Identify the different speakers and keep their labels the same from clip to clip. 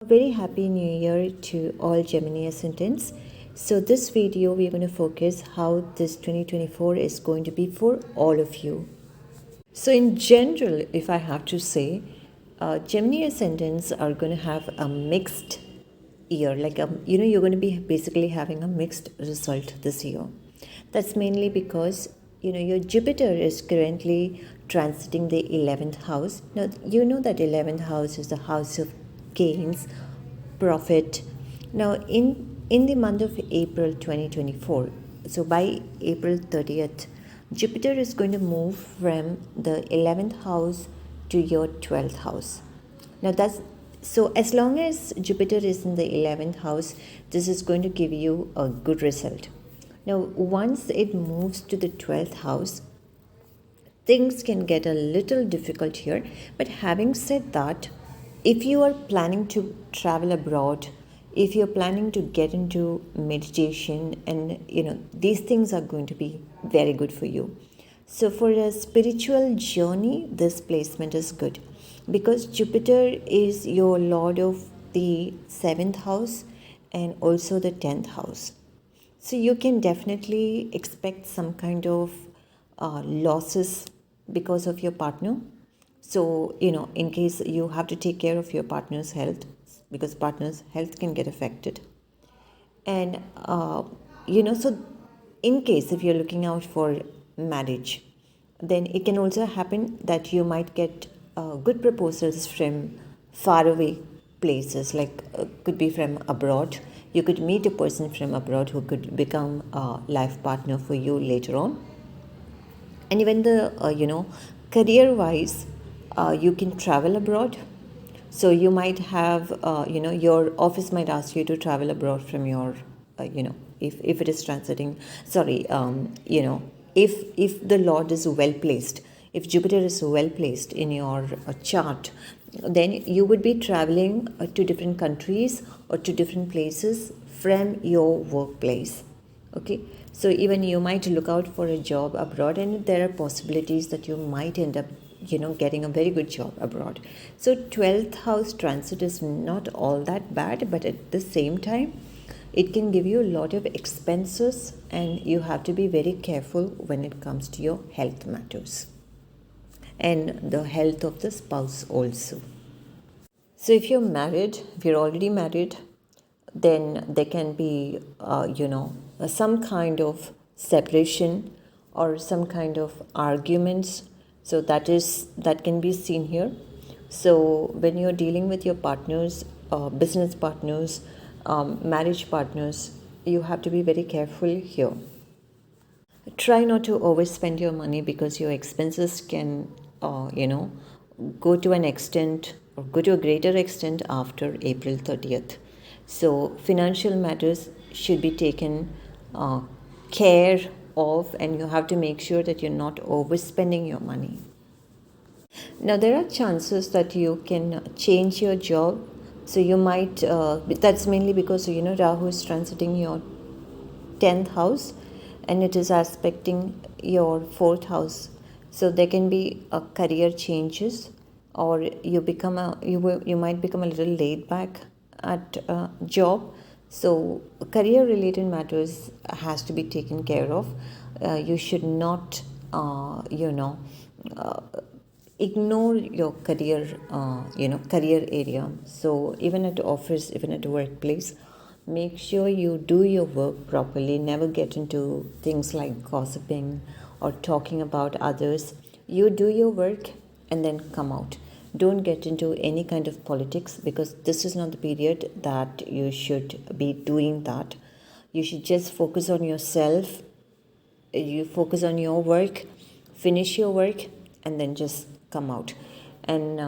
Speaker 1: Very happy new year to all Gemini ascendants. So this video we're going to focus how this 2024 is going to be for all of you. So in general, if I have to say, Gemini ascendants are going to have a mixed year. You're going to be basically having a mixed result this year. That's mainly because your Jupiter is currently transiting the 11th house. Now you know that 11th house is the house of gains, profit. Now in the month of April 2024, so by April 30th, Jupiter is going to move from the 11th house to your 12th house. Now that's so as long as Jupiter is in the 11th house, this is going to give you a good result. Now once it moves to the 12th house, things can get a little difficult here. But having said that, if you are planning to travel abroad, if you're planning to get into meditation, and these things are going to be very good for you. So for a spiritual journey, this placement is good because Jupiter is your lord of the 7th house and also the 10th house. So you can definitely expect some kind of losses because of your partner. So, in case you have to take care of your partner's health, because partner's health can get affected. And, so in case if you're looking out for marriage, then it can also happen that you might get good proposals from faraway places, could be from abroad. You could meet a person from abroad who could become a life partner for you later on. And even career wise, you can travel abroad. So you might have your office might ask you to travel abroad from your if it is transiting, if the lord is well placed, if Jupiter is well placed in your chart, then you would be traveling to different countries or to different places from your workplace. Okay, so even you might look out for a job abroad, and there are possibilities that you might end up getting a very good job abroad. So 12th house transit is not all that bad, but at the same time it can give you a lot of expenses, and you have to be very careful when it comes to your health matters and the health of the spouse also. So if you're already married, then there can be some kind of separation or some kind of arguments. So that can be seen here. So when you're dealing with your partners, business partners, marriage partners, you have to be very careful here. Try not to overspend your money, because your expenses can go to an extent or go to a greater extent after April 30th. So financial matters should be taken care of, and you have to make sure that you're not overspending your money. Now there are chances that you can change your job. So you might that's mainly because Rahu is transiting your 10th house, and it is aspecting your 4th house. So there can be career changes, or you might become a little laid back at job. So career related matters has to be taken care of. You should not ignore your career area. So even at office, even at workplace, make sure you do your work properly. Never get into things like gossiping or talking about others. You do your work and then come out. Don't get into any kind of politics, because this is not the period that you should be doing that. You should just focus on yourself. You focus on your work, finish your work, and then just come out. And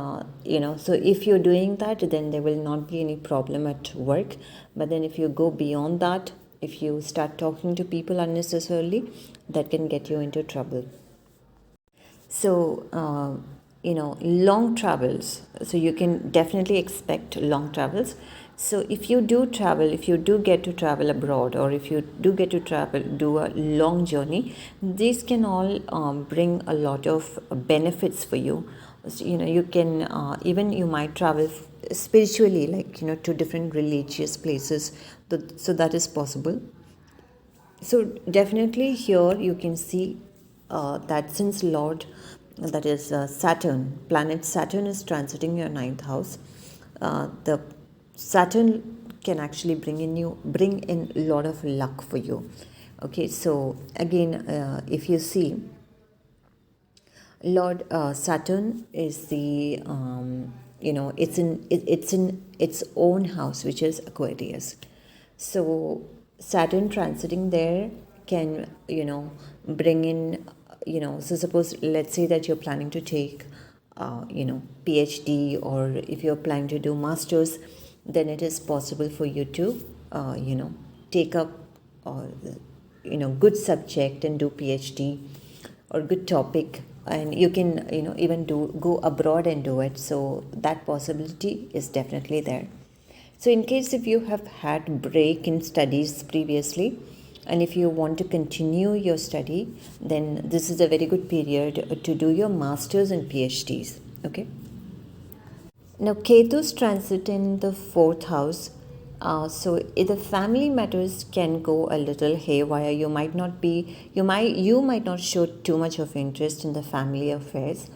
Speaker 1: so if you're doing that, then there will not be any problem at work. But then if you go beyond that, if you start talking to people unnecessarily, that can get you into trouble. So long travels, so you can definitely expect long travels. So if you do get to travel abroad, or if you do get to do a long journey, these can all bring a lot of benefits for you. So, you can even you might travel spiritually, like, to different religious places. So that is possible. So definitely here you can see that since Lord, that is Saturn, planet Saturn is transiting your ninth house, the Saturn can actually bring in a lot of luck for you. Okay, so again, if you see, Lord Saturn is the it's in its own house, which is Aquarius. So Saturn transiting there can bring in so suppose, let's say that you're planning to take PhD, or if you're planning to do masters, then it is possible for you to take up good subject and do PhD, or good topic, and you can even go abroad and do it. So that possibility is definitely there. So in case if you have had break in studies previously, and if you want to continue your study, then this is a very good period to do your masters and PhDs. Okay. Now Ketu's transit in the fourth house. So if the family matters can go a little haywire. You might not show too much of interest in the family affairs.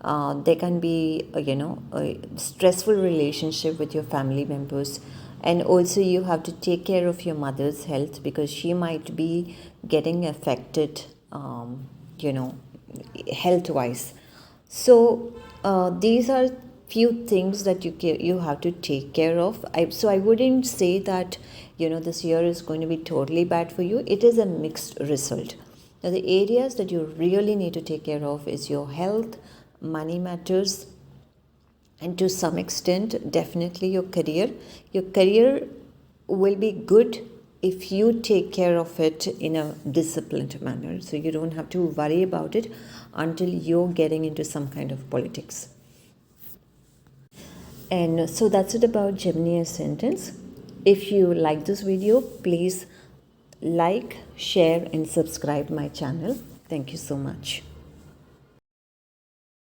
Speaker 1: There can be a stressful relationship with your family members, and also you have to take care of your mother's health, because she might be getting affected health wise. So these are few things that you have to take care of. So I wouldn't say that this year is going to be totally bad for you. It is a mixed result. Now the areas that you really need to take care of is your health, money matters, and to some extent definitely your career. Your career will be good if you take care of it in a disciplined manner. So you don't have to worry about it until you're getting into some kind of politics. And so that's it about Gemini ascendants. If you like this video, please like, share and subscribe my channel. Thank you so much.